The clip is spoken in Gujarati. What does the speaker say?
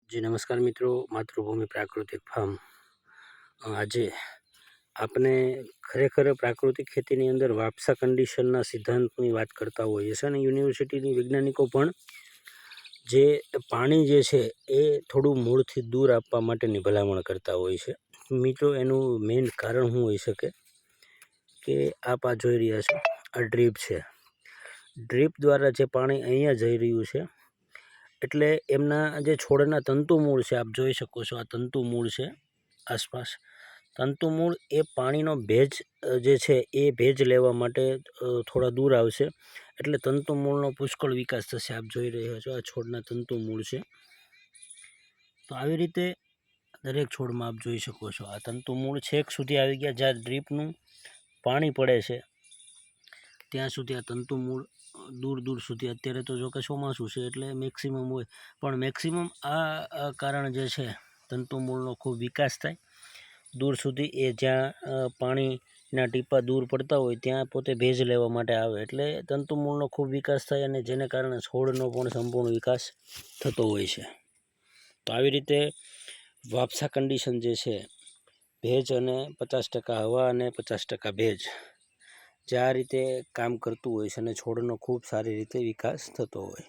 જી નમસ્કાર મિત્રો, માતૃભૂમિ પ્રાકૃતિક ફાર્મ આજે આપણે ખરેખર પ્રાકૃતિક ખેતીની અંદર વાપ્સા કન્ડિશનના સિદ્ધાંતની વાત કરતા હોઈએ છીએ અને યુનિવર્સિટીની વૈજ્ઞાનિકો પણ જે પાણી જે છે એ થોડું મૂળથી દૂર આપવા માટેની ભલામણ કરતા હોય છે. મિત્રો એનું મેઇન કારણ શું હોઈ શકે કે આપ આ જોઈ રહ્યા છો, આ ડ્રીપ છે. ડ્રીપ દ્વારા જે પાણી અહીંયા જઈ રહ્યું છે એટલે એમના જે છોડના તંતુમૂળ છે, આપ જોઈ શકો છો, આ તંતુમૂળ છે આસપાસ. તંતુમૂળ એ પાણીનો ભેજ જે છે એ ભેજ લેવા માટે થોડા દૂર આવશે એટલે તંતુમૂળનો પુષ્કળ વિકાસ થશે. આપ જોઈ રહ્યા છો આ છોડના તંતુમૂળ છે. તો આવી રીતે દરેક છોડમાં આપ જોઈ શકો છો આ તંતુમૂળ છેક સુધી આવી ગયા. જ્યાં ડ્રીપનું પાણી પડે છે ત્યાં સુધી આ તંતુમૂળ દૂર દૂર સુધી, અત્યારે તો જો કે ચોમાસું છે એટલે મેક્સિમમ હોય, પણ મેક્સિમમ આ કારણ જે છે તંતુમૂળનો ખૂબ વિકાસ થાય દૂર સુધી. એ જ્યાં પાણીના ટીપા દૂર પડતા હોય ત્યાં પોતે ભેજ લેવા માટે આવે એટલે તંતુમૂળનો ખૂબ વિકાસ થાય અને જેને કારણે છોડનો પણ સંપૂર્ણ વિકાસ થતો હોય છે. તો આવી રીતે વાપ્સા કન્ડિશન જે છે, ભેજ અને 50% હવા અને 50% ભેજ, જે આ રીતે કામ કરતું હોય છે અને છોડનો ખૂબ સારી રીતે વિકાસ થતો હોય.